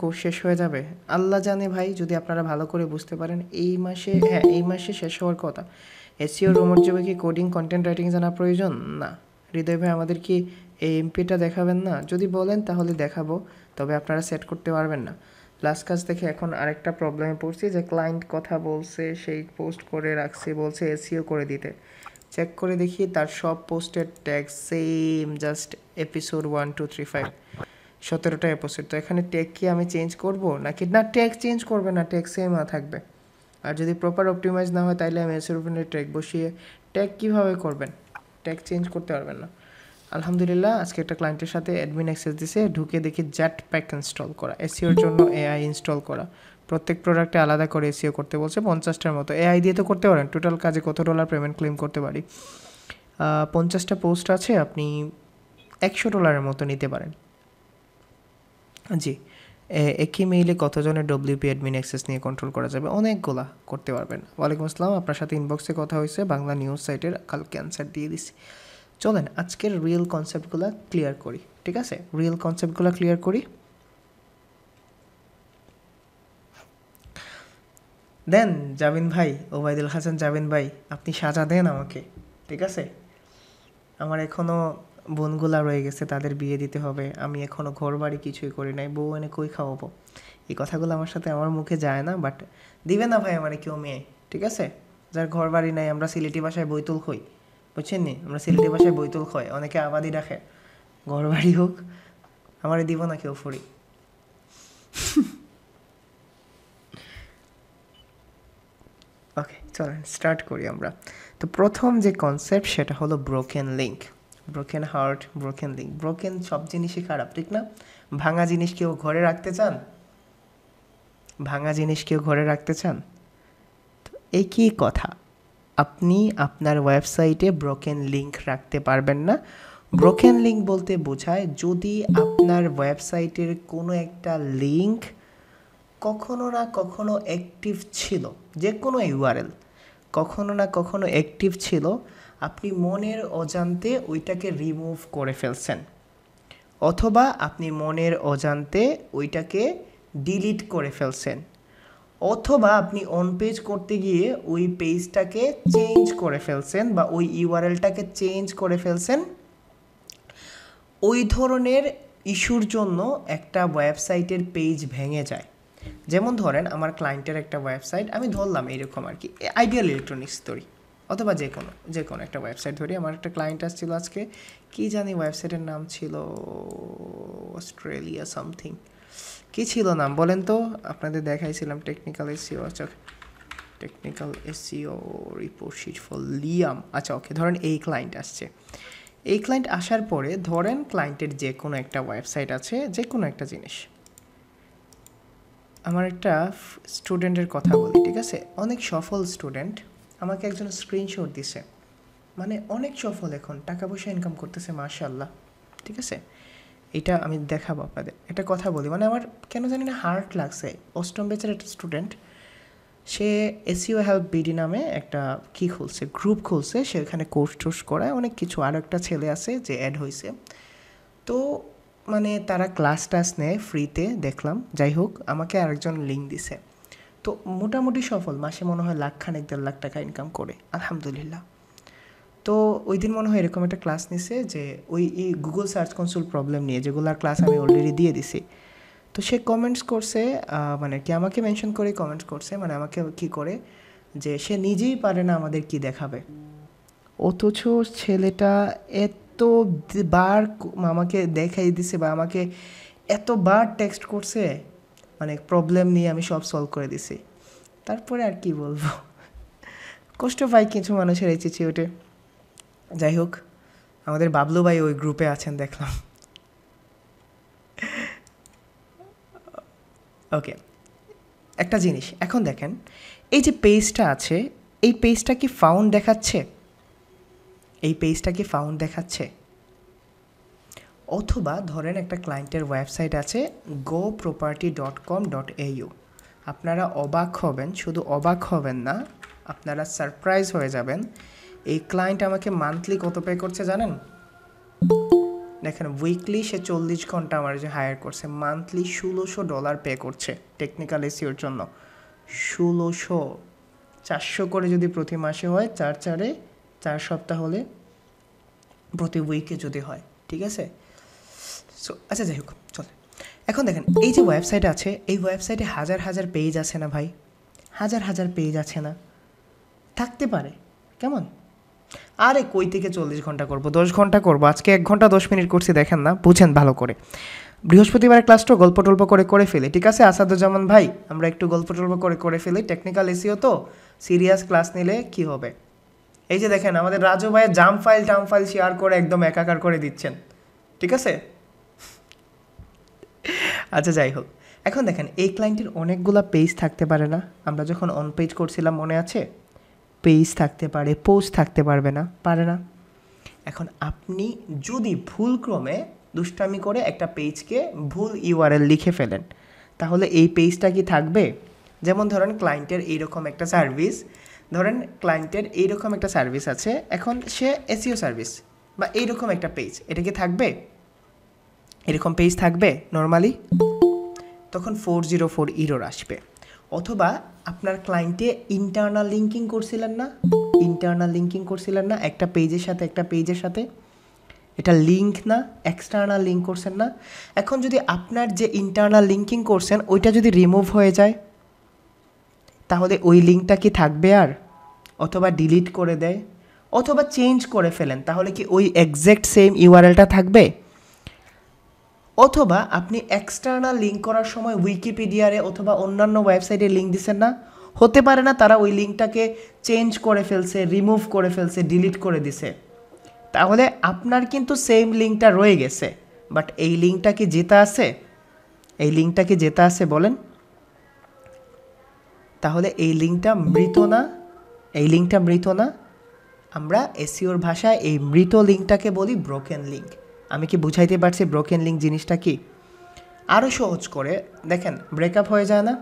Course শেষ হয়ে যাবে? আল্লাহ জানে ভাই, যদি আপনারা ভালো করে বুঝতে পারেন এই মাসে, এই মাসে শেষ হওয়ার কথা। এসইও রোমর জবে কি কোডিং কন্টেন্ট রাইটিং জানা প্রয়োজন? না। হৃদয় ভাই আমাদের কি এই এমপিটা দেখাবেন না? যদি বলেন তাহলে দেখাবো, তবে আপনারা সেট করতে পারবেন না। লাস্ট কাজ দেখে এখন আরেকটা প্রবলেমে পড়ছি যে ক্লায়েন্ট কথা বলছে, সেই পোস্ট করে রাখছে, বলছে এসইও করে দিতে। চেক করে দেখি তার সব পোস্টের ট্যাগ সেম, জাস্ট এপিসোড 1 2 3 5, 17টা এপিসোড। তো এখানে ট্যাগ কি আমি চেঞ্জ করব নাকি না? ট্যাগ চেঞ্জ করবে না, ট্যাগ সেম থাকবে। আর যদি প্রপার অপটিমাইজ না হয় তাহলে আমি এসের উপরে ট্যাগ বসিয়ে, ট্যাগ কীভাবে করবেন? ট্যাগ চেঞ্জ করতে পারবেন না। আলহামদুলিল্লাহ আজকে একটা ক্লায়েন্টের সাথে অ্যাডমিন অ্যাক্সেস দিছে, ঢুকে দেখি জ্যাট প্যাক ইনস্টল করা, এসইওর জন্য এআই ইনস্টল করা, প্রত্যেক প্রোডাক্টে আলাদা করে এসইও করতে বলছে 50টার মতো। এআই দিয়ে তো করতে পারেন। টোটাল কাজে কত ডলার পেমেন্ট ক্লেম করতে পারি? 50টা পোস্ট আছে, আপনি $100 মতো নিতে পারেন। জি, একই মেইলে কতজনের ডব্লিউপি অ্যাডমিন অ্যাক্সেস নিয়ে কন্ট্রোল করা যাবে? অনেকগুলা করতে পারবেন। ওয়ালাইকুম আসসালাম, আপনার সাথে ইনবক্সে কথা হয়েছে, বাংলা নিউজ সাইটের, কালকে অ্যান্সার দিয়ে দিছি। চলেন আজকের রিয়েল কনসেপ্টগুলো ক্লিয়ার করি, ঠিক আছে? রিয়েল কনসেপ্টগুলো ক্লিয়ার করি, দেন জাবিন ভাই, ওবায়দুল হাসান জাবিন ভাই, আপনি সাজা দেন আমাকে, ঠিক আছে? আমার এখনও বোনগুলা রয়ে গেছে, তাদের বিয়ে দিতে হবে। আমি এখনও ঘর বাড়ি কিছুই করি নাই, বউ এনে কই খাওয়াবো? এই কথাগুলো আমার সাথে আমার মুখে যায় না, বাট দিবে না ভাই আমার কেউ মেয়ে, ঠিক আছে? যার ঘর বাড়ি নাই, আমরা সিলেটি ভাষায় বৈতুল খই, বুঝছেন নি? আমরা সিলেটি ভাষায় বৈতুল খয়, অনেকে আবাদি রাখে। ঘর বাড়ি হোক, আমারে দিব না কেউ ফরি। ওকে, চলেন স্টার্ট করি আমরা। তো প্রথম যে কনসেপ্ট সেটা হলো broken link, broken heart, broken link. Broken সব জিনিসই খারাপ, ঠিক না? ভাঙা জিনিস কেউ ঘরে রাখতে চান? ভাঙা জিনিস কেউ ঘরে রাখতে চান? তো একই কথা, আপনি আপনার ওয়েবসাইটে ব্রোকেন লিঙ্ক রাখতে পারবেন না। ব্রোকেন লিঙ্ক বলতে বোঝায় যদি আপনার ওয়েবসাইটের কোনো একটা লিঙ্ক কখনো না কখনো অ্যাক্টিভ ছিল, যে কোনো ইউআরএল কখনো না কখনো অ্যাক্টিভ ছিল, আপনি মনের অজান্তে ওইটাকে রিমুভ করে ফেলছেন, অথবা আপনি মনের অজান্তে ওইটাকে ডিলিট করে ফেলছেন, অথবা আপনি অন পেজ করতে গিয়ে ওই পেজটাকে চেঞ্জ করে ফেলছেন বা ওই ইউআরএলটাকে চেঞ্জ করে ফেলছেন। ওই ধরনের ইস্যুর জন্য একটা ওয়েবসাইটের পেজ ভেঙে যায়। যেমন ধরেন আমার ক্লায়েন্টের একটা ওয়েবসাইট, আমি ধরলাম এইরকম আর কি, আইডিয়াল ইলেকট্রনিক্স ধরি, অথবা যে কোনো একটা ওয়েবসাইট ধরি। আমার একটা ক্লায়েন্ট আসছিল আজকে, কী জানি ওয়েবসাইটের নাম ছিল অস্ট্রেলিয়া সামথিং, কী ছিল নাম বলেন তো? আপনাদের দেখাইছিলাম টেকনিক্যাল এসইও, আচ্ছা technical SEO report sheet for Liam. আচ্ছা ওকে, ধরেন এই ক্লায়েন্ট আসছে। এই ক্লায়েন্ট আসার পরে ধরেন ক্লায়েন্টের যে কোনো একটা ওয়েবসাইট আছে, যে কোনো একটা জিনিস। আমার একটা স্টুডেন্টের কথা বলি, ঠিক আছে? অনেক সফল স্টুডেন্ট, আমাকে একজন স্ক্রিনশট দিছে, মানে অনেক সফল, এখন টাকা পয়সা ইনকাম করতেছে মাশাআল্লাহ, ঠিক আছে? এটা আমি দেখাবো আপনাদের। একটা কথা বলি, মানে আমার কেন জানি না হার্ট লাগছে। অষ্টম ব্যাচের একটা স্টুডেন্ট, সে এসইও হেল্প বিডি নামে একটা কি খুলছে, গ্রুপ খুলছে, সে ওখানে কোর্স টোর্স করায় অনেক কিছু। আর একটা ছেলে আছে যে অ্যাড হয়েছে, তো মানে তারা ক্লাস টাস নেয় ফ্রিতে, দেখলাম। যাই হোক, আমাকে আরেকজন লিঙ্ক দিছে, তো মোটামুটি সফল, মাসে মনে হয় $1,000 1.5 লাখ ইনকাম করে, আলহামদুলিল্লাহ। তো ওই দিন মনে হয় এরকম একটা ক্লাস নিছে যে ওই গুগল সার্চ কনসোল প্রবলেম নিয়ে, যেগুলোর ক্লাস আমি অলরেডি দিয়ে দিছি। তো সে কমেন্টস করছে, মানে কি আমাকে মেনশন করে কমেন্টস করছে, মানে আমাকে কি করে, যে সে নিজেই পারে না আমাদের কি দেখাবে, অথচ ছেলেটা এতবার আমাকে দেখাই দিছে বা আমাকে এতবার টেক্সট করছে, মানে প্রবলেম নিয়ে আমি সব সলভ করে দিছি। তারপরে আর কি বলবো, কষ্ট পাই কিছু মানুষের এই চিঠি ওঠে। যাই হোক, আমাদের বাবলু ভাই ওই গ্রুপে আছেন দেখলাম। ওকে, একটা জিনিস এখন দেখেন, এই যে পেজটা আছে, এই পেজটা কি ফাউন্ড দেখাচ্ছে? এই পেজটা কি ফাউন্ড দেখাচ্ছে? অথবা ধরেন একটা ক্লায়েন্টের ওয়েবসাইট আছে goproperty.com.au, আপনারা অবাক হবেন, শুধু অবাক হবেন না, আপনারা সারপ্রাইজ হয়ে যাবেন। এই ক্লায়েন্ট আমাকে মান্থলি কত পে করছে জানেন? দেখেন উইকলি সে 40 ঘন্টা আমার যে হায়ার করছে, মান্থলি $1600 পে করছে টেকনিক্যাল এসিওর জন্য। 1600, 400 করে যদি প্রতি মাসে হয়, 4 সপ্তাহ হলে প্রতি উইকে যদি হয়, ঠিক আছে। সো আচ্ছা যাই হোক, চলে। এখন দেখেন এই যে ওয়েবসাইট আছে, এই ওয়েবসাইটে হাজার হাজার পেজ আছে না ভাই, হাজার হাজার পেজ আছে না, থাকতে পারে, কেমন? আরে কই থেকে 40 ঘন্টা করব, 10 ঘন্টা করব, আজকে 1 ঘন্টা 10 মিনিট করছি, দেখেন না, বুঝেন ভালো করে। বৃহস্পতিবার ক্লাসটা গল্প টল্প করে ফেলি, ঠিক আছে আসাদুজ্জামান ভাই, আমরা একটু গল্প টল্প করে ফেলি। টেকনিক্যাল এসিও তো সিরিয়াস ক্লাস নিলে কি হবে? এই যে দেখেন আমাদের রাজু ভাইয়ের টাম ফাইল শেয়ার করে একদম একাকার করে দিচ্ছেন, ঠিক আছে। আচ্ছা যাই হোক, এখন দেখেন এই ক্লায়েন্টের অনেকগুলো পেজ থাকতে পারে না, আমরা যখন অন পেজ করছিলাম মনে আছে, পেজ থাকতে পারে, পোস্ট থাকতে পারবে না, পারে না। এখন আপনি যদি ভুলক্রমে দুষ্টামি করে একটা পেজকে ভুল ইউআরএল লিখে ফেলেন, তাহলে এই পেজটা কি থাকবে? যেমন ধরেন ক্লায়েন্টের এইরকম একটা সার্ভিস, ধরেন ক্লায়েন্টের এইরকম একটা সার্ভিস আছে, এখন সে এসইও সার্ভিস বা এইরকম একটা পেজ, এটা কি থাকবে? এরকম পেজ থাকবে নর্মালি? তখন 404 ইরর আসবে। অথবা আপনার ক্লায়েন্টে ইন্টারনাল লিঙ্কিং করছিলেন না একটা পেজের সাথে একটা পেজের সাথে, এটা লিঙ্ক না, এক্সটার্নাল লিঙ্ক করছেন না। এখন যদি আপনার যে ইন্টারনাল লিঙ্কিং করছেন ওইটা যদি রিমুভ হয়ে যায়, তাহলে ওই লিঙ্কটা কি থাকবে আর? অথবা ডিলিট করে দেয়, অথবা চেঞ্জ করে ফেলেন, তাহলে কি ওই এক্স্যাক্ট সেম ইউআরএলটা থাকবে? অথবা আপনি এক্সটার্নাল লিঙ্ক করার সময় উইকিপিডিয়ারে অথবা অন্যান্য ওয়েবসাইটে লিঙ্ক দিচ্ছেন না, হতে পারে না তারা ওই লিঙ্কটাকে চেঞ্জ করে ফেলছে, রিমুভ করে ফেলছে, ডিলিট করে দিছে, তাহলে আপনার কিন্তু সেম লিঙ্কটা রয়ে গেছে, বাট এই লিঙ্কটা কি জেতা আছে? এই লিঙ্কটা কি জেতা আছে বলেন? তাহলে এই লিঙ্কটা মৃত না, এই লিঙ্কটা মৃত না। আমরা এসইওর ভাষায় এই মৃত লিঙ্কটাকে বলি ব্রোকেন লিঙ্ক। আমি কি বুঝাইতে পারছি ব্রোকেন লিঙ্ক জিনিসটা কি? আরও সহজ করে দেখেন, ব্রেকআপ হয়ে যায় না,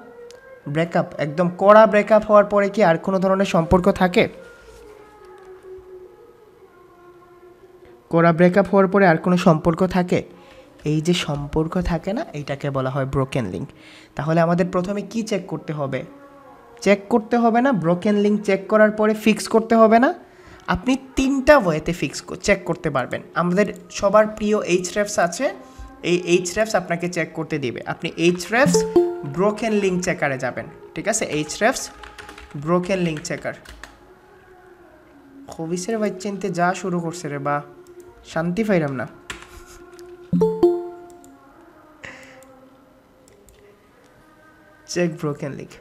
ব্রেকআপ একদম কড়া ব্রেকআপ হওয়ার পরে কি আর কোনো ধরনের সম্পর্ক থাকে? কড়া ব্রেকআপ হওয়ার পরে আর কোনো সম্পর্ক থাকে? এই যে সম্পর্ক থাকে না, এইটাকে বলা হয় ব্রোকেন লিঙ্ক। তাহলে আমাদের প্রথমে কি চেক করতে হবে? চেক করতে হবে না, ব্রোকেন লিঙ্ক চেক করার পরে ফিক্স করতে হবে না, আপনি 3টা ওয়েতে চেক করতে পারবেন। আমাদের সবার প্রিয় এইচরেফস আছে, এই এইচরেফস আপনাকে চেক করতে দিবে। আপনি এইচরেফস ব্রোকেন লিঙ্ক চেকারে যাবেন, ঠিক আছে, এইচরেফস ব্রোকেন লিঙ্ক চেকার। হবিসের ভাই চিনতে যা শুরু করছে রে, বা শান্তি পাইলাম না। চেক ব্রোকেন লিঙ্ক,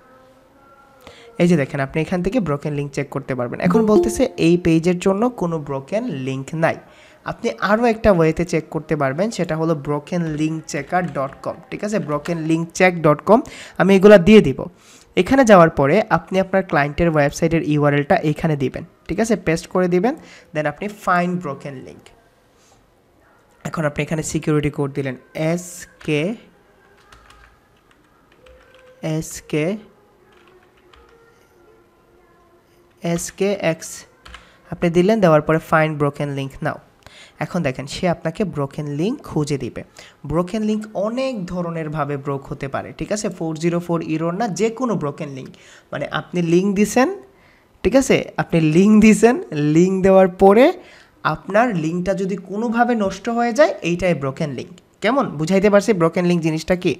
এই যে দেখেন আপনি এখান থেকে ব্রোকেন লিঙ্ক চেক করতে পারবেন। এখন বলতেছে এই পেজের জন্য কোনো ব্রোকেন লিঙ্ক নাই। আপনি আরও একটা ওয়েতে চেক করতে পারবেন, সেটা হলো brokenlinkchecker.com, ঠিক আছে, brokenlinkcheck.com। আমি এগুলো দিয়ে দিব। এখানে যাওয়ার পরে আপনি আপনার ক্লায়েন্টের ওয়েবসাইটের ইউআরএলটা এখানে দিবেন, ঠিক আছে, পেস্ট করে দিবেন, দেন আপনি ফাইন্ড ব্রোকেন লিঙ্ক। এখন আপনি এখানে সিকিউরিটি কোড দিলেন SKX আপনি দিলেন, দেওয়ার পরে ফাইন্ড ব্রোকেন লিঙ্ক নাও। এখন দেখেন সে আপনাকে ব্রোকেন লিঙ্ক খুঁজে দিবে। ব্রোকেন লিঙ্ক অনেক ধরনের ভাবে ব্রোক হতে পারে, ঠিক আছে, 404 ইরর না, যে কোনো ব্রোকেন লিঙ্ক, মানে আপনি লিঙ্ক দিছেন, ঠিক আছে, আপনি লিঙ্ক দিছেন, লিঙ্ক দেওয়ার পরে আপনার লিঙ্কটা যদি কোনোভাবে নষ্ট হয়ে যায়, এইটাই ব্রোকেন লিঙ্ক। কেমন বুঝাইতে পারছি ব্রোকেন লিঙ্ক জিনিসটা কি?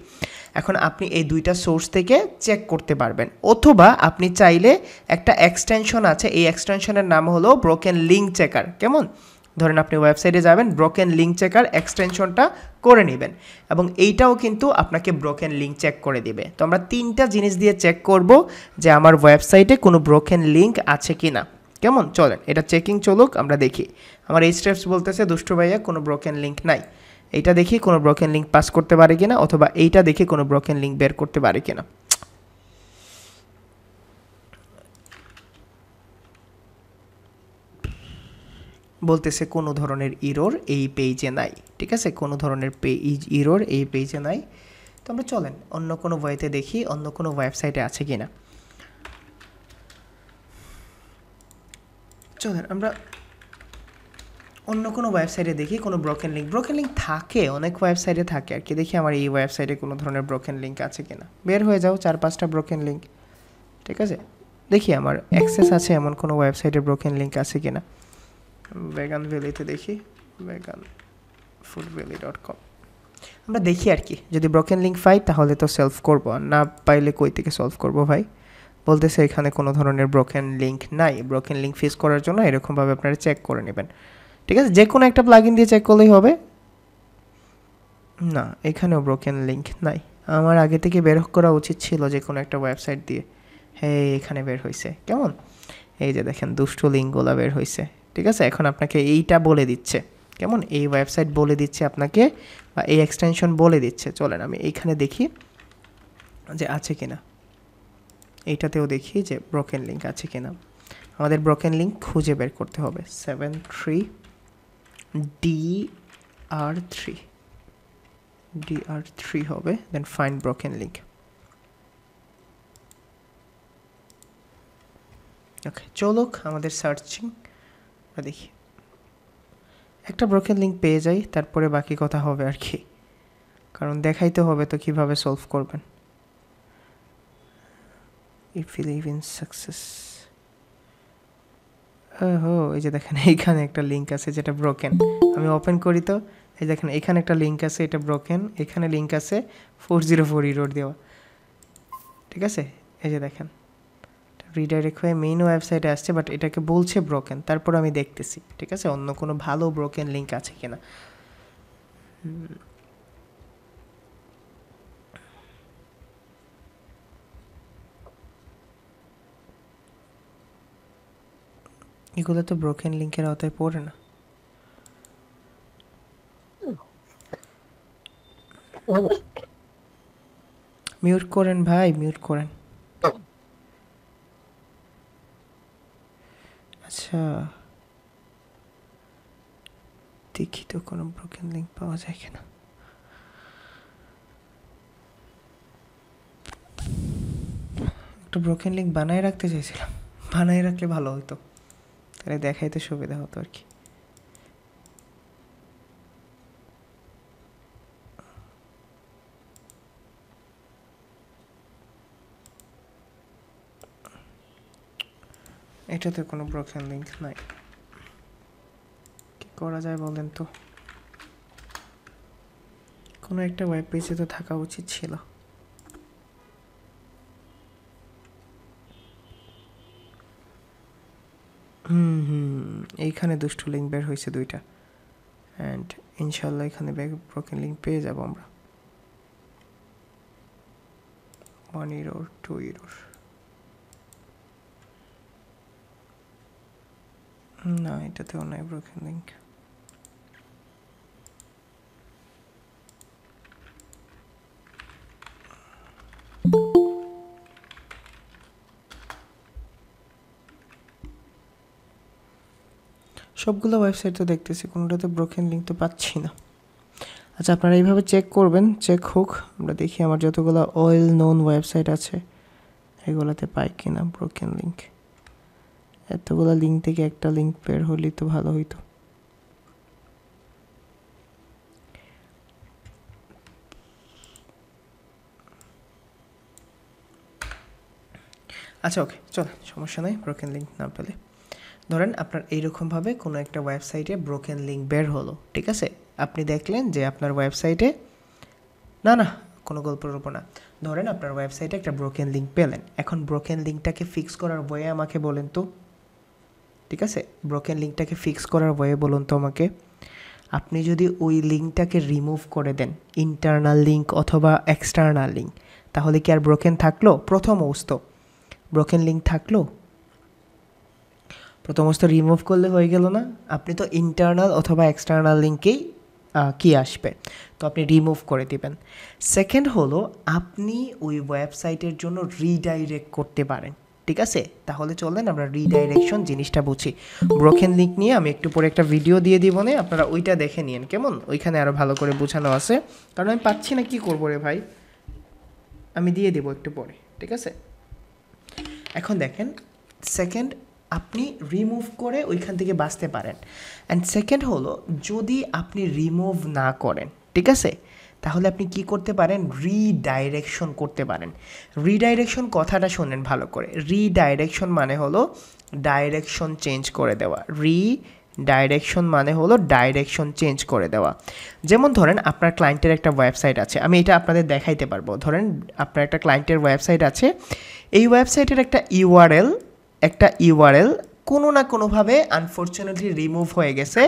এখন আপনি এই দুইটা সোর্স থেকে চেক করতে পারবেন, অথবা আপনি চাইলে একটা এক্সটেনশন আছে, এই এক্সটেনশনের নাম হলো ব্রোকেন লিঙ্ক চেকার। কেমন, ধরেন আপনি ওয়েবসাইটে যাবেন, ব্রোকেন লিঙ্ক চেকার এক্সটেনশনটা করে নেবেন, এবং এইটাও কিন্তু আপনাকে ব্রোকেন লিঙ্ক চেক করে দিবে। তো আমরা 3টা জিনিস দিয়ে চেক করব যে আমার ওয়েবসাইটে কোনো ব্রোকেন লিঙ্ক আছে কি না। কেমন, চলেন এটা চেকিং চলুক, আমরা দেখি। আমার এই স্টেপস বলতেছে দুষ্টু ভাইয়া কোনো ব্রোকেন লিঙ্ক নাই, এইটা দেখি কোনো ব্রোকেন লিঙ্ক পাস করতে পারে কিনা, অথবা এইটা দেখি কোনো ব্রোকেন লিঙ্ক বের করতে পারে কিনা। বলতেছে কোনো ধরনের ইরর এই পেজে নাই, ঠিক আছে, কোনো ধরনের ইরর এই পেজে নাই। তো আমরা চলেন অন্য কোনো ওয়েতে দেখি, অন্য কোনো ওয়েবসাইটে আছে কিনা। চলেন আমরা অন্য কোনো ওয়েবসাইটে দেখি কোনো ব্রোকেন লিঙ্ক থাকে, অনেক ওয়েবসাইটে থাকে আর কি। দেখি আমার এই ওয়েবসাইটে কোনো ধরনের ব্রোকেন লিঙ্ক আছে কিনা। বের হয়ে যাও 4-5টা ব্রোকেন লিঙ্ক, ঠিক আছে। দেখি আমার অ্যাক্সেস আছে এমন কোনো ওয়েবসাইটে ব্রোকেন লিঙ্ক আছে কিনা। ভেগান ভ্যালিতে দেখি, veganfoodvalley.com। আমরা দেখি আর কি, যদি ব্রোকেন লিঙ্ক পাই তাহলে তো সলভ করবো, আর না পাইলে কই থেকে সলভ করবো ভাই। বলতেছে এখানে কোনো ধরনের ব্রোকেন লিঙ্ক নাই। ব্রোকেন লিঙ্ক ফিক্স করার জন্য এরকমভাবে আপনারা চেক করে নেবেন, ঠিক আছে। যে কোনো একটা প্লাগইন দিয়ে চেক করলেই হবে। না, এখানেও ব্রোকেন লিঙ্ক নাই। আমার আগে থেকে বের করা উচিত ছিল যে কোনো একটা ওয়েবসাইট দিয়ে। হ্যাঁ, এখানে বের হয়েছে, কেমন, এই যে দেখেন দুষ্ট লিঙ্কগুলো বের হয়েছে, ঠিক আছে। এখন আপনাকে এইটা বলে দিচ্ছে, কেমন, এই ওয়েবসাইট বলে দিচ্ছে আপনাকে, বা এই এক্সটেনশন বলে দিচ্ছে। চলেন আমি এইখানে দেখি যে আছে কিনা, এইটাতেও দেখি যে ব্রোকেন লিঙ্ক আছে কিনা। আমাদের ব্রোকেন লিঙ্ক খুঁজে বের করতে হবে। 73DR3 হবে, দেন ফাইন্ড ব্রোকেন লিঙ্ক। ওকে, চলুক আমাদের সার্চিং, দেখি একটা ব্রোকেন লিঙ্ক পেয়ে যাই, তারপরে বাকি কথা হবে আর কি, কারণ দেখাইতে হবে তো কিভাবে সলভ করবেন। If you live in success, এই যে দেখেন এইখানে একটা লিঙ্ক আছে যেটা ব্রোকেন। আমি ওপেন করি তো, এই দেখেন এখানে একটা লিঙ্ক আছে, এটা ব্রোকেন। এখানে লিঙ্ক আছে 404 ইরোর দেওয়া, ঠিক আছে। এই যে দেখেন রিডাইরেক্ট হয়ে মেইন ওয়েবসাইটে আসছে, বাট এটাকে বলছে ব্রোকেন। তারপর আমি দেখতেছি, ঠিক আছে, অন্য কোনো ভালো ব্রোকেন লিঙ্ক আছে কিনা। এগুলো তো ব্রোকেন লিঙ্কের আওতায় পড়ে না। মিউট করেন ভাই, মিউট করেন। আচ্ছা, দেখি তো কোনো ব্রোকেন লিঙ্ক পাওয়া যায় কিনা। একটা ব্রোকেন লিঙ্ক বানায় রাখতে চাইছিলাম, বানায় রাখলে ভালো হতো, তাহলে দেখাইতে সুবিধা হতো আর কি। এটাতে কোনো ব্রোকেন লিঙ্ক নাই, কি করা যায় বলেন তো। কোনো একটা ওয়েব পেজে তো থাকা উচিত ছিল। এইখানে দুষ্ট লিঙ্ক বের হয়েছে 2টা, অ্যান্ড ইনশাল্লাহ এখানে ব্রোকেন লিঙ্ক পেয়ে যাব আমরা। 1 ইরোর, 2 ইরোর, না এটাতেও নাই ব্রোকেন লিঙ্ক। সবগুলো ওয়েবসাইট তো দেখতেছি, কোনোটাতে ব্রোকেন লিঙ্ক তো পাচ্ছি না। আচ্ছা, আপনারা এইভাবে চেক করবেন, চেক হোক। আমরা দেখি আমার যতগুলো ওয়েল নোন ওয়েবসাইট আছে এগুলোতে পাই কিনা ব্রোকেন লিঙ্ক। এতগুলো লিঙ্ক থেকে একটা লিঙ্ক বের হলেই তো ভালো হইতো। আচ্ছা ওকে, চল, সমস্যা নেই। ব্রোকেন লিঙ্ক না পেলে ধরেন আপনার এইরকমভাবে কোনো একটা ওয়েবসাইটে ব্রোকেন লিঙ্ক বের হলো, ঠিক আছে। আপনি দেখলেন যে আপনার ওয়েবসাইটে, না কোনো গল্পের উপর না, ধরেন আপনার ওয়েবসাইটে একটা ব্রোকেন লিঙ্ক পেলেন। এখন ব্রোকেন লিঙ্কটাকে ফিক্স করার ওয়ে আমাকে বলেন তো, ঠিক আছে। ব্রোকেন লিঙ্কটাকে ফিক্স করার ওয়ে বলুন তো আমাকে। আপনি যদি ওই লিঙ্কটাকে রিমুভ করে দেন, ইন্টারনাল লিঙ্ক অথবা এক্সটার্নাল লিঙ্ক, তাহলে কি আর ব্রোকেন থাকলো? প্রথম অবস্থা ব্রোকেন লিঙ্ক থাকলো? প্রথম অবস্থা রিমুভ করলে হয়ে গেল না? আপনি তো ইন্টারনাল অথবা এক্সটার্নাল লিঙ্কেই কি আসবে, তো আপনি রিমুভ করে দিবেন। সেকেন্ড হলো আপনি ওই ওয়েবসাইটের জন্য রিডাইরেক্ট করতে পারেন, ঠিক আছে। তাহলে চলেন আমরা রিডাইরেকশন জিনিসটা বুঝি। ব্রোকেন লিঙ্ক নিয়ে আমি একটু পরে একটা ভিডিও দিয়ে দিব, না আপনারা ওইটা দেখে নিন, কেমন, ওইখানে আরও ভালো করে বোঝানো আছে। কারণ আমি পাচ্ছি না, কি করবো রে ভাই, আমি দিয়ে দেবো একটু পরে, ঠিক আছে। এখন দেখেন, সেকেন্ড আপনি রিমুভ করে ওইখান থেকে বাঁচতে পারেন। অ্যান্ড সেকেন্ড হলো, যদি আপনি রিমুভ না করেন, ঠিক আছে, তাহলে আপনি কি করতে পারেন, রিডাইরেকশন করতে পারেন। রিডাইরেকশন কথাটা শোনেন ভালো করে। রিডাইরেকশন মানে হলো ডাইরেকশন চেঞ্জ করে দেওয়া। ডাইরেকশন মানে হলো ডাইরেকশন চেঞ্জ করে দেওয়া। যেমন ধরেন আপনার ক্লায়েন্টের একটা ওয়েবসাইট আছে, আমি এটা আপনাদের দেখাইতে পারবো। ধরেন আপনার একটা ক্লায়েন্টের ওয়েবসাইট আছে, এই ওয়েবসাইটের একটা ইউআরএল কোনো না কোনোভাবে আনফর্চুনেটলি রিমুভ হয়ে গেছে,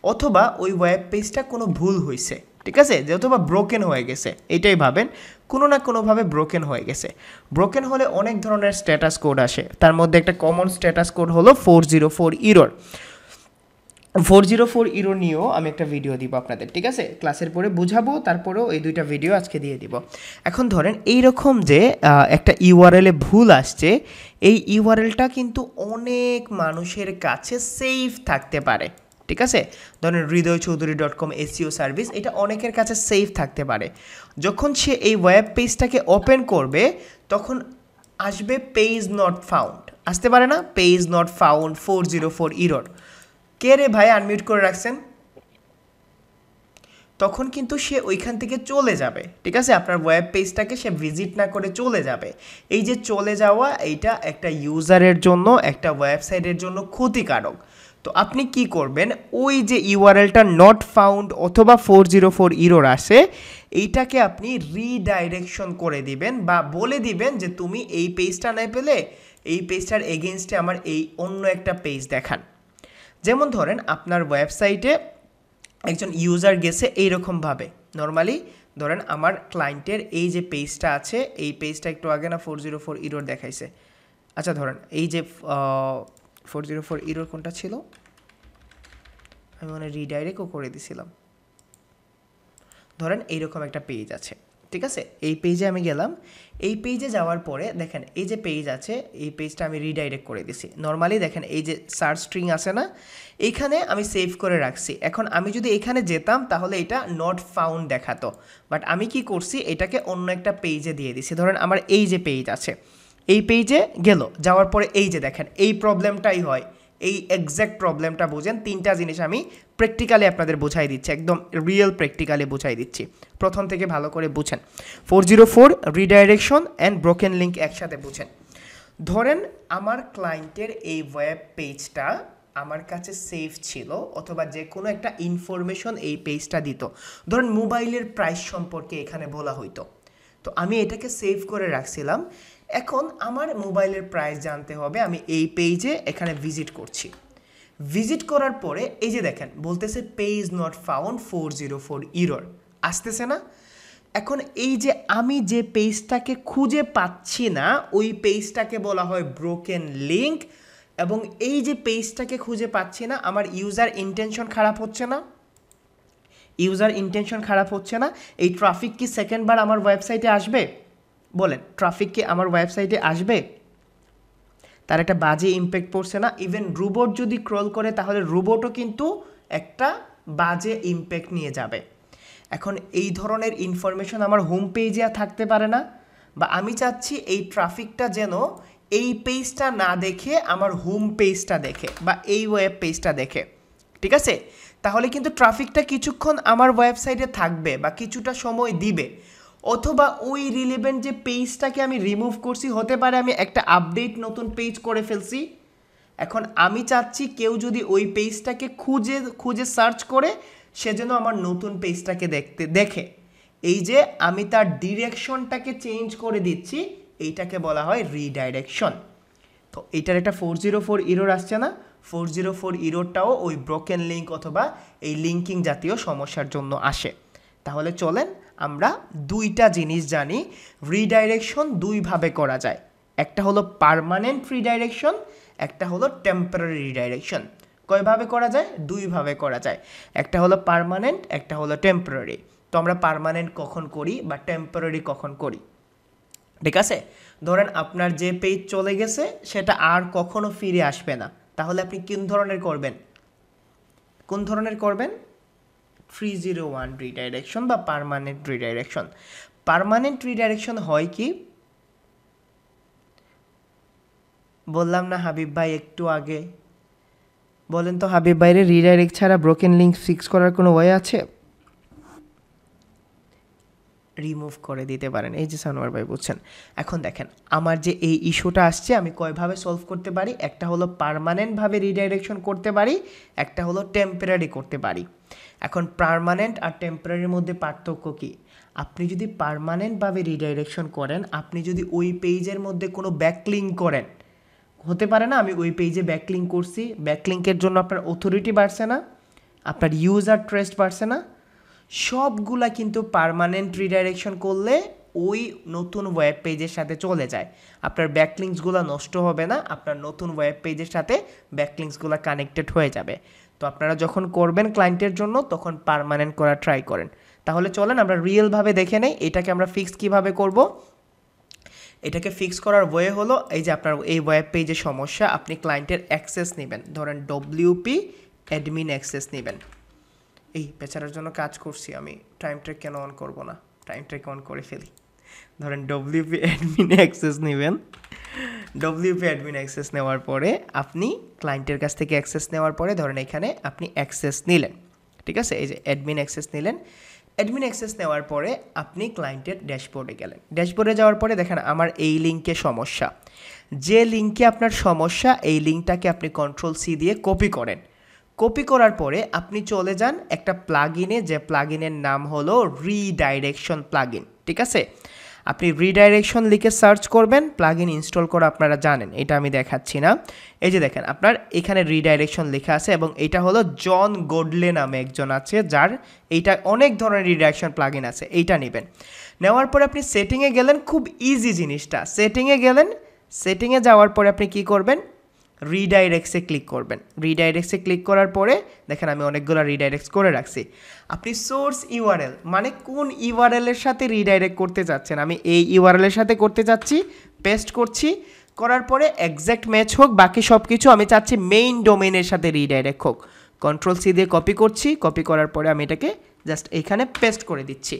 অথবা ওই ওয়েব পেজটা কোনো ভুল হয়েছে, ঠিক আছে, যে অথবা ব্রোকেন হয়ে গেছে, এটাই ভাবেন, কোনো না কোনোভাবে ব্রোকেন হয়ে গেছে। ব্রোকেন হলে অনেক ধরনের স্ট্যাটাস কোড আসে, তার মধ্যে একটা কমন স্ট্যাটাস কোড হলো 404 ইরর। 404 ইরো নিয়েও আমি একটা ভিডিও দিব আপনাদের, ঠিক আছে, ক্লাসের পরে বুঝাবো, তারপরেও এই দুইটা ভিডিও আজকে দিয়ে দিব। এখন ধরেন এইরকম যে একটা ইউআরএলে ভুল আসছে, এই ইউআরএলটা কিন্তু অনেক মানুষের কাছে সেফ থাকতে পারে, ঠিক আছে। ধরেন hridaychaudhuri.com SEO সার্ভিস, এটা অনেকের কাছে সেফ থাকতে পারে। যখন সে এই ওয়েব পেজটাকে ওপেন করবে, তখন আসবে পেজ নট ফাউন্ড, আসতে পারে না, পেজ নট ফাউন্ড 404 ইরর। কে রে ভাই আনমিউট করে রাখছেন? তখন কিন্তু সে ওইখান থেকে চলে যাবে, ঠিক আছে, আপনার ওয়েব পেজটাকে সে ভিজিট না করে চলে যাবে। এই যে চলে যাওয়া, এইটা একটা ইউজারের জন্য, একটা ওয়েবসাইটের জন্য ক্ষতিকারক। তো আপনি কি করবেন, ওই যে ইউআরএলটা নট ফাউন্ড অথবা 404 ইরর আসে, এইটাকে আপনি রিডাইরেকশন করে দিবেন, বা বলে দিবেন যে তুমি এই পেজটা না পেলে এই পেজটার এগেনস্টে আমার এই অন্য একটা পেজ দেখান। যেমন ধরেন আপনার ওয়েবসাইটে একজন ইউজার গেছে এইরকমভাবে, নর্মালি ধরেন আমার ক্লায়েন্টের এই যে পেজটা আছে, এই পেজটা একটু আগে না 404 ইরর দেখাইছে। আচ্ছা ধরেন এই যে 404 ইরর কোনটা ছিল, আমি মানে রিডাইরেক্টও করে দিছিলাম। ধরেন এইরকম একটা পেজ আছে, ঠিক আছে, এই পেজে আমি গেলাম। এই পেজে যাওয়ার পরে দেখেন এই যে পেজ আছে, এই পেজটা আমি রিডাইরেক্ট করে দিছি। নর্মালি দেখেন এই যে সার্চ স্ট্রিং আছে না, এইখানে আমি সেভ করে রাখছি। এখন আমি যদি এখানে যেতাম তাহলে এটা নট ফাউন্ড দেখাতো, বাট আমি কি করছি, এটাকে অন্য একটা পেজে দিয়ে দিছি। ধরেন আমার এই যে পেজ আছে, এই পেজে গেল, যাওয়ার পরে এই যে দেখেন এই প্রবলেমটাই হয়। এই এক্স্যাক্ট প্রবলেমটা বোঝেন, তিনটা জিনিস আমি প্র্যাকটিক্যালি আপনাদের বোঝাই দিচ্ছি, একদম রিয়েল প্র্যাকটিক্যালি বোঝাই দিচ্ছি, প্রথম থেকে ভালো করে বুঝেন। 404 রিডাইরেকশন অ্যান্ড ব্রোকেন লিঙ্ক একসাথে বুঝেন। ধরেন আমার ক্লায়েন্টের এই ওয়েব পেজটা আমার কাছে সেফ ছিল, অথবা যে কোনো একটা ইনফরমেশন এই পেজটা দিত, ধরেন মোবাইলের প্রাইস সম্পর্কে এখানে বলা হইতো, তো আমি এটাকে সেভ করে রাখছিলাম। এখন আমার মোবাইলের প্রাইস জানতে হবে, আমি এই পেজে এখানে ভিজিট করছি। ভিজিট করার পরে এই যে দেখেন বলতেছে পেজ নট ফাউন্ড 404 ইরর আসতেছে না। এখন এই যে আমি যে পেজটাকে খুঁজে পাচ্ছি না, ওই পেজটাকে বলা হয় ব্রোকেন লিঙ্ক। এবং এই যে পেজটাকে খুঁজে পাচ্ছি না, আমার ইউজার ইন্টেনশন খারাপ হচ্ছে না, ইউজার ইন্টেনশন খারাপ হচ্ছে না। এই ট্রাফিক কি সেকেন্ডবার আমার ওয়েবসাইটে আসবে? বলেন, ট্রাফিক কি আমার ওয়েবসাইটে আসবে? তার একটা বাজে ইম্প্যাক্ট পড়ছে না? ইভেন রোবট যদি ক্রল করে তাহলে রোবটও কিন্তু একটা বাজে ইম্প্যাক্ট নিয়ে যাবে। এখন এই ধরনের ইনফরমেশন আমার হোম পেজে থাকতে পারে না, বা আমি চাচ্ছি এই ট্রাফিকটা যেন এই পেজটা না দেখে আমার হোম পেজটা দেখে, বা এই ওয়েব পেজটা দেখে, ঠিক আছে। তাহলে কিন্তু ট্রাফিকটা কিছুক্ষণ আমার ওয়েবসাইটে থাকবে বা কিছুটা সময় দিবে, অথবা ওই রিলেভেন্ট যে পেজটাকে আমি রিমুভ করছি, হতে পারে আমি একটা আপডেট নতুন পেজ করে ফেলছি। এখন আমি চাচ্ছি কেউ যদি ওই পেজটাকে খুঁজে সার্চ করে, সেজন্য আমার নতুন পেজটাকে দেখে। এই যে আমি তার ডিরেকশনটাকে চেঞ্জ করে দিচ্ছি, এইটাকে বলা হয় রিডাইরেকশন। তো এইটার একটা 404 ইরর আসছে না, 404 ইররটাও ওই ব্রোকেন লিঙ্ক অথবা এই লিঙ্কিং জাতীয় সমস্যার জন্য আসে। তাহলে চলেন আমরা দুইটা জিনিস জানি, রিডাইরেকশন দুইভাবে করা যায়, একটা হলো পার্মানেন্ট রিডাইরেকশন, একটা হলো টেম্পোরারি রিডাইরেকশন। কয়ভাবে করা যায়? দুইভাবে করা যায়, একটা হলো পার্মানেন্ট, একটা হলো টেম্পোরারি। তো আমরা পার্মানেন্ট কখন করি বা টেম্পোরারি কখন করি, ঠিক আছে। ধরেন আপনার যে পেজ চলে গেছে সেটা আর কখনো ফিরে আসবে না, তাহলে আপনি কোন ধরনের করবেন? 301 রিডাইরেকশন বা পার্মানেন্ট রিডাইরেকশন। পার্মানেন্ট রিডাইরেকশন হয় কি, বললাম না হাবিব ভাই একটু আগে। বলেন তো হাবিব ভাইরে, রিডাইরেক্ট ছাড়া ব্রোকেন লিঙ্ক ফিক্স করার কোনো ওয়ে আছে? রিমুভ করে দিতে পারেন, এই যে সানোয়ার ভাই বুঝছেন। এখন দেখেন আমার যে এই ইস্যুটা আসছে আমি কয়ভাবে সলভ করতে পারি, একটা হলো পার্মানেন্টভাবে রিডাইরেকশন করতে পারি, একটা হলো টেম্পোরারি করতে পারি। এখন পার্মানেন্ট আর টেম্পোরারির মধ্যে পার্থক্য কী? আপনি যদি পার্মানেন্টভাবে রিডাইরেকশন করেন, আপনি যদি ওই পেজের মধ্যে কোনো ব্যাকলিঙ্ক করেন, হতে পারে না আমি ওই পেজে ব্যাকলিঙ্ক করছি, ব্যাকলিঙ্কের জন্য আপনার অথরিটি বাড়ছে না, আপনার ইউজার ট্রাস্ট বাড়ছে না, সবগুলা কিন্তু পার্মানেন্ট রিডাইরেকশন করলে ওই নতুন ওয়েব পেজের সাথে চলে যায়। আপনার ব্যাকলিঙ্কসগুলো নষ্ট হবে না, আপনার নতুন ওয়েব পেজের সাথে ব্যাকলিঙ্কসগুলো কানেক্টেড হয়ে যাবে। তো আপনারা যখন করবেন ক্লায়েন্টের জন্য তখন পার্মানেন্ট করা ট্রাই করেন। তাহলে চলেন আমরা রিয়েলভাবে দেখে নেই এটাকে আমরা ফিক্স কিভাবে করব। এটাকে ফিক্স করার ওয়ে হলো এই যে আপনার এই ওয়েব পেজের সমস্যা, আপনি ক্লায়েন্টের অ্যাক্সেস নেবেন, ধরেন ডব্লিউপি অ্যাডমিন অ্যাক্সেস নেবেন। এই বেচারার জন্য কাজ করছি আমি, টাইম ট্র্যাক কেন অন করব না, টাইম ট্র্যাক অন করে ফেলি। ধরেন ডব্লিউপি অ্যাডমিন অ্যাক্সেস নেবেন, ডব্লিউপি অ্যাডমিন অ্যাক্সেস নেওয়ার পরে আপনি ক্লায়েন্টের কাছ থেকে অ্যাক্সেস নেওয়ার পরে ধরেন এখানে আপনি অ্যাক্সেস নিলেন, ঠিক আছে, এই যে অ্যাডমিন অ্যাক্সেস নিলেন। অ্যাডমিন অ্যাক্সেস নেওয়ার পরে আপনি ক্লায়েন্টের ড্যাশবোর্ডে গেলেন, ড্যাশবোর্ডে যাওয়ার পরে দেখেন আমার এই লিঙ্কে সমস্যা, যে লিঙ্কে আপনার সমস্যা এই লিঙ্কটাকে আপনি Ctrl+C দিয়ে কপি করেন। কপি করার পরে আপনি চলে যান একটা প্লাগইনে, যে প্লাগইনের নাম হলো রিডাইরেকশন প্লাগইন, ঠিক আছে। আপনি রিডাইরেকশন লিখে সার্চ করবেন, প্লাগইন ইনস্টল করা আপনারা জানেন, এটা আমি দেখাচ্ছি না। এই যে দেখেন আপনার এখানে রিডাইরেকশন লেখা আছে এবং এটা হলো জন গোডলে নামে একজন আছে যার এইটা অনেক ধরনের রিডাইরেকশন প্লাগইন আছে, এইটা নেবেন। নেওয়ার পরে আপনি সেটিংয়ে গেলেন, খুব ইজি জিনিসটা, সেটিংয়ে গেলেন, সেটিংয়ে যাওয়ার পরে আপনি কি করবেন, রিডাইরেক্টসে ক্লিক করবেন। রিডাইরেক্টসে ক্লিক করার পরে দেখেন আমি অনেকগুলো রিডাইরেক্টস করে রাখছি। আপনি সোর্স ইউআরএল মানে কোন ইউআরএলের সাথে রিডাইরেক্ট করতে চাচ্ছেন, আমি এই ইউআরএলের সাথে করতে চাচ্ছি, পেস্ট করছি, করার পরে এক্স্যাক্ট ম্যাচ হোক, বাকি সব কিছু আমি চাচ্ছি মেইন ডোমেইনের সাথে রিডাইরেক্ট হোক। Ctrl+C দিয়ে কপি করছি, কপি করার পরে আমি এটাকে জাস্ট এইখানে পেস্ট করে দিচ্ছি।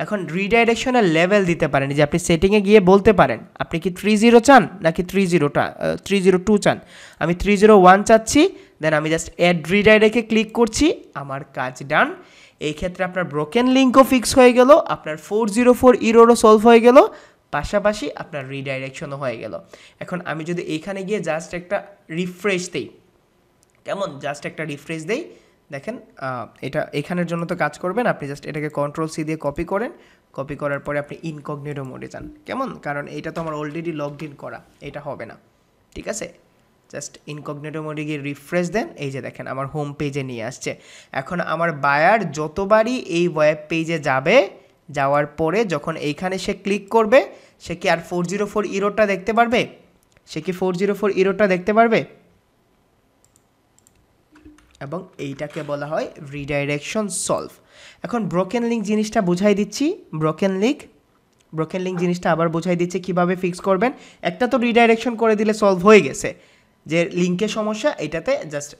এখন রিডাইরেকশনের লেভেল দিতে পারেন, যে আপনি সেটিংয়ে গিয়ে বলতে পারেন আপনি কি 30 চান নাকি 302 চান, আমি 301 চাচ্ছি। দেন আমি জাস্ট অ্যাড রিডাইরেক্টে ক্লিক করছি, আমার কাজ ডান। এই ক্ষেত্রে আপনার ব্রোকেন লিঙ্কও ফিক্স হয়ে গেল, আপনার 404 ইরোরও সলভ হয়ে গেল, পাশাপাশি আপনার রিডাইরেকশনও হয়ে গেল। এখন আমি যদি এইখানে গিয়ে জাস্ট একটা রিফ্রেশ দিই, কেমন, জাস্ট একটা রিফ্রেশ দেই, দেখেন এটা এখানের জন্য তো কাজ করবেন, আপনি জাস্ট এটাকে Ctrl+C দিয়ে কপি করেন, কপি করার পরে আপনি ইনকগনিটো মোডে যান, কেমন, কারণ এটা তো আমার অলরেডি লগড ইন করা, এটা হবে না, ঠিক আছে। জাস্ট ইনকগনিটো মোডে গিয়ে রিফ্রেশ দেন, এই যে দেখেন আমার হোম পেজে নিয়ে আসছে। এখন আমার বায়ার যতবারই এই ওয়েব পেজে যাবে, যাওয়ার পরে যখন এইখানে সে ক্লিক করবে, সে কি আর 404 ইরোরটা দেখতে পারবে, সে কি 404 ইরোরটা দেখতে পারবে, এবং এইটাকে বলা হয় রিডাইরেকশন সলভ। এখন ব্রোকেন লিঙ্ক জিনিসটা বুঝাই দিচ্ছি, ব্রোকেন লিঙ্ক জিনিসটা আবার বুঝাই দিচ্ছি কিভাবে ফিক্স করবেন। একটা তো রিডাইরেকশন করে দিলে সলভ হয়ে গেছে, যে লিঙ্কের সমস্যা এটাতে জাস্ট।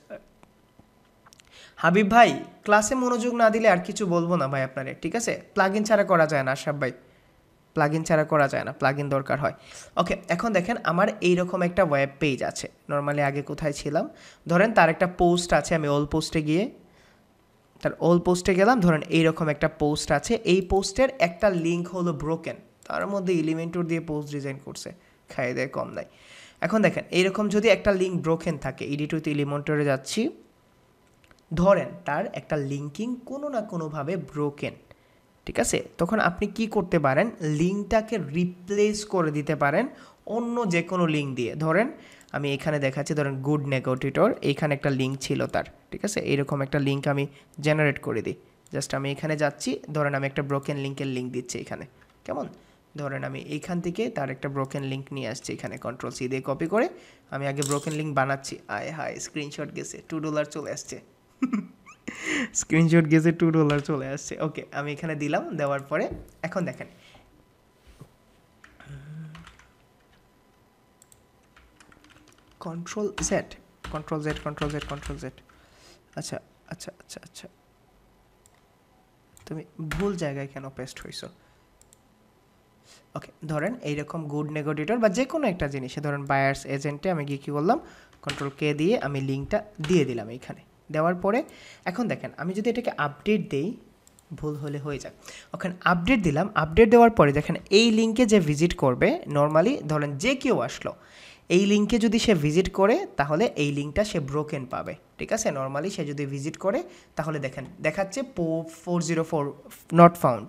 হাবিব ভাই ক্লাসে মনোযোগ না দিলে আর কিছু বলবো না ভাই আপনারে, ঠিক আছে, প্লাগইন ছাড়া করা যায় না আশরাফ ভাই, প্লাগইন ছাড়া করা যায় না, প্লাগইন দরকার হয়। ওকে, এখন দেখেন আমার এইরকম একটা ওয়েব পেজ আছে, নর্মালি আগে কোথায় ছিলাম, ধরেন তার একটা পোস্ট আছে, আমি অল পোস্টে গিয়ে তার অল পোস্টে গেলাম, ধরেন এইরকম একটা পোস্ট আছে, এই পোস্টের একটা লিঙ্ক হলো ব্রোকেন, তার মধ্যে এলিমেন্টর দিয়ে পোস্ট ডিজাইন করছে, খাইয়ে দেয় কম নাই। এখন দেখেন এইরকম যদি একটা লিঙ্ক ব্রোকেন থাকে, এডিট উইথ এলিমেন্টরে যাচ্ছি, ধরেন তার একটা লিঙ্কিং কোনো না কোনোভাবে ব্রোকেন, ঠিক আছে, তখন আপনি কি করতে পারেন, লিঙ্কটাকে রিপ্লেস করে দিতে পারেন অন্য যে কোনো লিঙ্ক দিয়ে। ধরেন আমি এখানে দেখাচ্ছি, ধরেন গুড নেগোটিটর, এইখানে একটা লিঙ্ক ছিল তার, ঠিক আছে, এইরকম একটা লিঙ্ক আমি জেনারেট করে দিই। জাস্ট আমি এখানে যাচ্ছি, ধরেন আমি একটা ব্রোকেন লিঙ্কের লিঙ্ক দিচ্ছি এখানে, কেমন, ধরেন আমি এইখান থেকে তার একটা ব্রোকেন লিঙ্ক নিয়ে আসছি এখানে, Ctrl+C দিয়ে কপি করে আমি আগে ব্রোকেন লিঙ্ক বানাচ্ছি, আয় হায় স্ক্রিনশট গেছে, $2 চলে আসছে, স্ক্রিনশট গেছে, $2 চলে আসছে। ওকে, আমি এখানে দিলাম, দেওয়ার পরে এখন দেখেন Ctrl+Z, আচ্ছা আচ্ছা আচ্ছা আচ্ছা, তুমি ভুল জায়গায় কেন পেস্ট হইছো, ওকে, ধরেন এইরকম গুড নেগোটিয়েটর বা যে কোনো একটা জিনিসে ধরেন বায়ার্স এজেন্টে আমি গিয়ে কী করলাম, কন্ট্রোল কে দিয়ে আমি লিঙ্কটা দিয়ে দিলাম এইখানে। দেওয়ার পরে এখন দেখেন আমি যদি এটাকে আপডেট দেই, ভুল হলে হয়ে যাক, ওখানে আপডেট দিলাম। আপডেট দেওয়ার পরে দেখেন এই লিঙ্কে যে ভিজিট করবে, নর্মালি ধরেন যে কেউ আসলো এই লিঙ্কে যদি সে ভিজিট করে তাহলে এই লিঙ্কটা সে ব্রোকেন পাবে, ঠিক আছে। নর্মালি সে যদি ভিজিট করে তাহলে দেখেন দেখাচ্ছে 404 নট ফাউন্ড।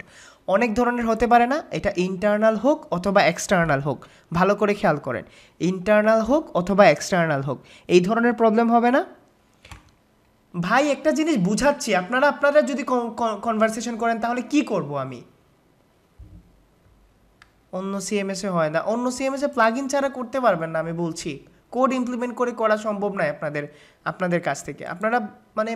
অনেক ধরনের হতে পারে না, এটা ইন্টারনাল হোক অথবা এক্সটার্নাল হোক, ভালো করে খেয়াল করেন, ইন্টারনাল হোক অথবা এক্সটার্নাল হোক এই ধরনের প্রবলেম হবে না ভাই। একটা জিনিস বুঝাচ্ছি, আপনারা যদি কনভারসেশন করেন তাহলে কি করব আমি। অন্য সিএমএসে হয় না, অন্য সিএমএসে প্লাগইন ছাড়া করতে পারবেন না, আমি বলছি কোড ইমপ্লিমেন্ট করে করা সম্ভব নয় আপনাদের কাছ থেকে। আপনারা মানে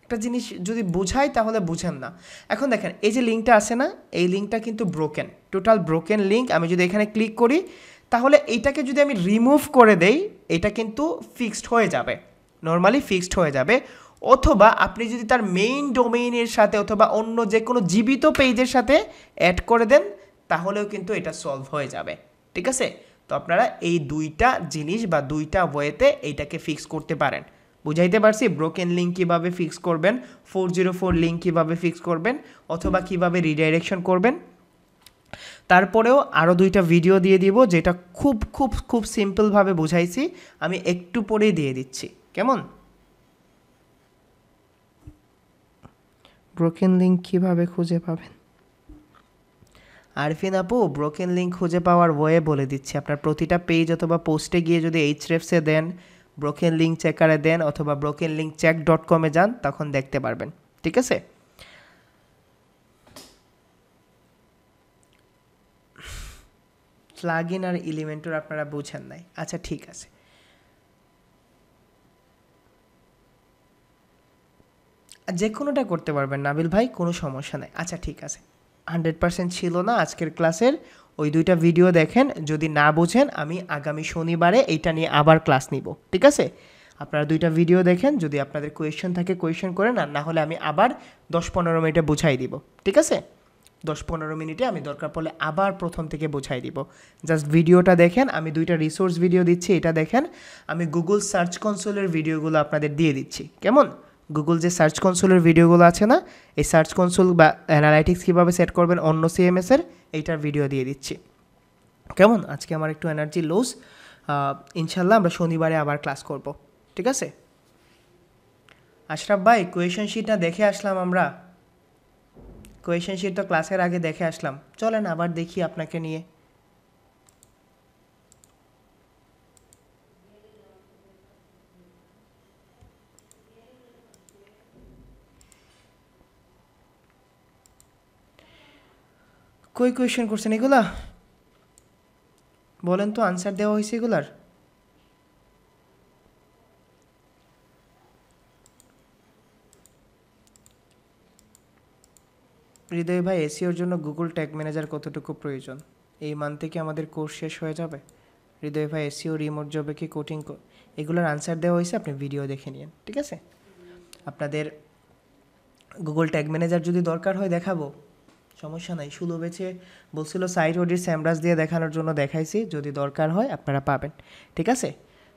একটা জিনিস যদি বোঝাই তাহলে বুঝেন না। এখন দেখেন এই যে লিঙ্কটা আছে না, এই লিঙ্কটা কিন্তু ব্রোকেন, টোটাল ব্রোকেন লিঙ্ক। আমি যদি এখানে ক্লিক করি তাহলে এইটাকে যদি আমি রিমুভ করে দেই, এটা কিন্তু ফিক্সড হয়ে যাবে, নর্মালি ফিক্সড হয়ে যাবে। অথবা আপনি যদি তার মেইন ডোমেইনের সাথে অথবা অন্য যে কোনো জীবিত পেজের সাথে অ্যাড করে দেন তাহলেও কিন্তু এটা সলভ হয়ে যাবে, ঠিক আছে। তো আপনারা এই দুইটা জিনিস বা দুইটা ওয়েতে এইটাকে ফিক্স করতে পারেন। বুঝাইতে পারছি ব্রোকেন লিঙ্ক কীভাবে ফিক্স করবেন, 404 লিঙ্ক কীভাবে ফিক্স করবেন, অথবা কীভাবে রিডাইরেকশন করবেন। তারপরেও আরও দুইটা ভিডিও দিয়ে দিব যেটা খুব খুব খুব সিম্পলভাবে বুঝাইছি, আমি একটু পরেই দিয়ে দিচ্ছি, কেমন। ব্রোকেন লিঙ্ক কীভাবে খুঁজে পাবেন আরফিন আপু, ব্রোকেন লিঙ্ক খুঁজে পাওয়ার ওয়ে বলে দিচ্ছি। আপনার প্রতিটা পেজ অথবা পোস্টে গিয়ে যদি এইচরেফসে দেন, ব্রোকেন লিঙ্ক চেকারে দেন অথবা ব্রোকেন লিঙ্ক চেক.com যান, তখন দেখতে পারবেন, ঠিক আছে। প্লাগইন আর এলিমেন্টর আপনারা বুঝেন নাই, আচ্ছা ঠিক আছে। যে কোনোটা করতে পারবেন নাবিল ভাই, কোনো সমস্যা নেই। আচ্ছা ঠিক আছে, 100% ছিল না আজকের ক্লাসের, ওই দুইটা ভিডিও দেখেন। যদি না বুঝেন আমি আগামী শনিবারে এইটা নিয়ে আবার ক্লাস নিব, ঠিক আছে। আপনারা দুইটা ভিডিও দেখেন, যদি আপনাদের কোয়েশ্চেন থাকে কোয়েশ্চেন করেন, আর না হলে আমি আবার 10-15 মিনিটে বুঝাই দিব, ঠিক আছে। 10-15 মিনিটে আমি দরকার পড়লে আবার প্রথম থেকে বুঝাই দিব। জাস্ট ভিডিওটা দেখেন, আমি দুইটা রিসোর্স ভিডিও দিচ্ছি, এটা দেখেন। আমি গুগল সার্চ কনসোলের ভিডিওগুলো আপনাদের দিয়ে দিচ্ছি, কেমন। গুগল যে সার্চ কনসোলের ভিডিওগুলো আছে না, এই সার্চ কনসোল বা অ্যানালাইটিক্স কীভাবে সেট করবেন অন্য সিএমএসের, এইটার ভিডিও দিয়ে দিচ্ছি, কেমন। আজকে আমার একটু এনার্জি লুজ, ইনশাল্লাহ আমরা শনিবারে আবার ক্লাস করব, ঠিক আছে। আশরাফ ভাই কোয়েশন শিটটা দেখে আসলাম আমরা, কোয়েশন শিট তো ক্লাসের আগে দেখে আসলাম, চলেন আবার দেখি আপনাকে নিয়ে। কই কোয়েশন করছেন এগুলা বলেন তো, আনসার দেওয়া হয়েছে এগুলার। হৃদয় ভাই, এসিওর জন্য গুগল ট্যাগ ম্যানেজার কতটুকু প্রয়োজন? এই মান থেকে আমাদের কোর্স শেষ হয়ে যাবে। হৃদয় ভাই, এসিও রিমোট জবে কি কোডিং, এগুলোর আনসার দেওয়া হয়েছে, আপনি ভিডিও দেখে নিন, ঠিক আছে। আপনাদের গুগল ট্যাগ ম্যানেজার যদি দরকার হয় দেখাবো, সমস্যা নাই। শুলো বেছে বলছিল সাইট ওডির স্যামরাস দিয়ে দেখানোর জন্য, দেখাইছি, যদি দরকার হয় আপনারা পাবেন, ঠিক আছে।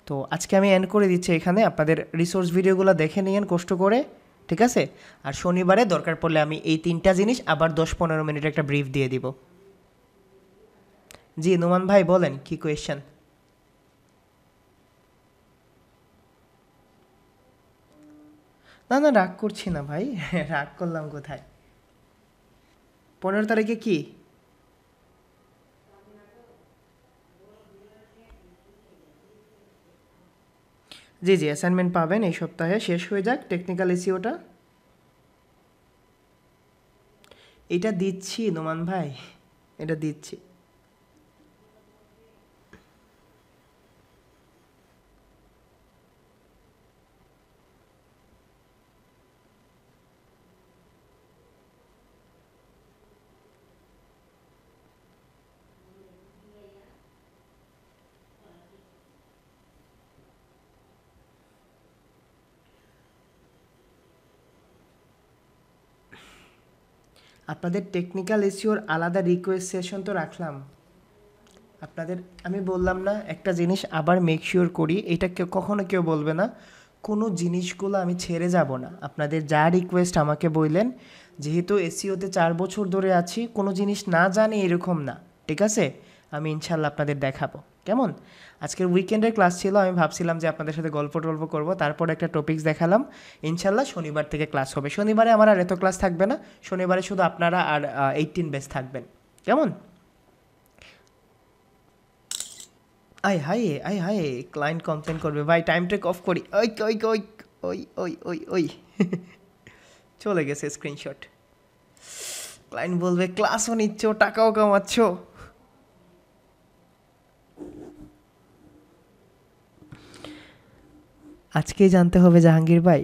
তো আজকে আমি এন্ড করে দিচ্ছি এখানে, আপনাদের রিসোর্স ভিডিওগুলো দেখে নিন কষ্ট করে, ঠিক আছে। আর শনিবারে দরকার পড়লে আমি এই তিনটা জিনিস আবার 10-15 মিনিট একটা ব্রিফ দিয়ে দিব। জি নোমান ভাই বলেন, কি কোয়েশ্চেন। না না, রাগ করছি না ভাই, রাগ করলাম কোথায়। 15 তারিখে কি? জি জি, অ্যাসাইনমেন্ট পাবেন এই সপ্তাহে, শেষ হয়ে যাক টেকনিক্যাল এসিওটা। এটা দিচ্ছি নোমান ভাই, এটা দিচ্ছি। আপনাদের টেকনিক্যাল এসইওর আলাদা রিকোয়েস্ট সেশন তো রাখলাম আপনাদের। আমি বললাম না একটা জিনিস আবার মেক শিওর করি, এটা কখনো কেউ বলবে না কোনো জিনিসগুলো আমি ছেড়ে যাব না। আপনাদের যা রিকোয়েস্ট আমাকে বললেন, যেহেতু এসইওতে 4 বছর ধরে আছি, কোনো জিনিস না জানি এরকম না, ঠিক আছে? আমি ইনশাল্লাহ আপনাদের দেখাবো। কেমন? আজকের উইকেন্ডের ক্লাস ছিল, আমি ভাবছিলাম যে আপনাদের সাথে গল্প টল্প করবো, তারপর একটা টপিকস দেখালাম। ইনশাল্লাহ শনিবার থেকে ক্লাস হবে। শনিবারে আমার আর এত ক্লাস থাকবে না, শনিবারে শুধু আপনারা আর 18 ব্যাচ থাকবেন। কেমন? আয় হায় ক্লায়েন্ট কমপ্লেন করবে ভাই, টাইম ট্রেক অফ করি। ওই ওই ওই ওই ওই ওই ওই চলে গেছে স্ক্রিনশট। ক্লায়েন্ট বলবে ক্লাসও নিচ্ছ টাকাও কামাচ্ছ। আজকেই জানতে হবে জাহাঙ্গীর ভাই,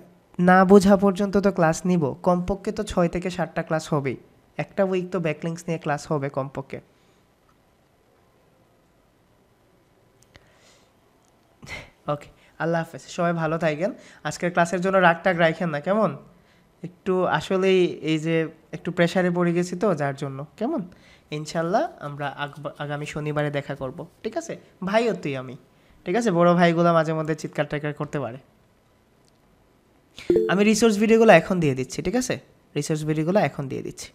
না বোঝা পর্যন্ত তো ক্লাস নিব, কমপক্ষে তো 6 থেকে 7টা ক্লাস হবেই। একটা উইক তো ব্যাকলিংস নিয়ে ক্লাস হবে কমপক্ষে। ওকে, আল্লাহ হাফেজ, সবাই ভালো থাকেন। আজকের ক্লাসের জন্য রাগ টাগ রাখেন না, কেমন? একটু আসলেই এই যে একটু প্রেশারে পড়ে গেছি তো, যার জন্য। কেমন? ইনশাল্লাহ আমরা আগামী শনিবারে দেখা করব, ঠিক আছে? ভাইও তুই আমি, ঠিক আছে? বড় ভাইগুলো মাঝে মধ্যে চিৎকার টাকার করতে পারে। আমি রিসোর্স ভিডিওগুলো এখন দিয়ে দিচ্ছি, ঠিক আছে? রিসোর্স ভিডিওগুলো এখন দিয়ে দিচ্ছি।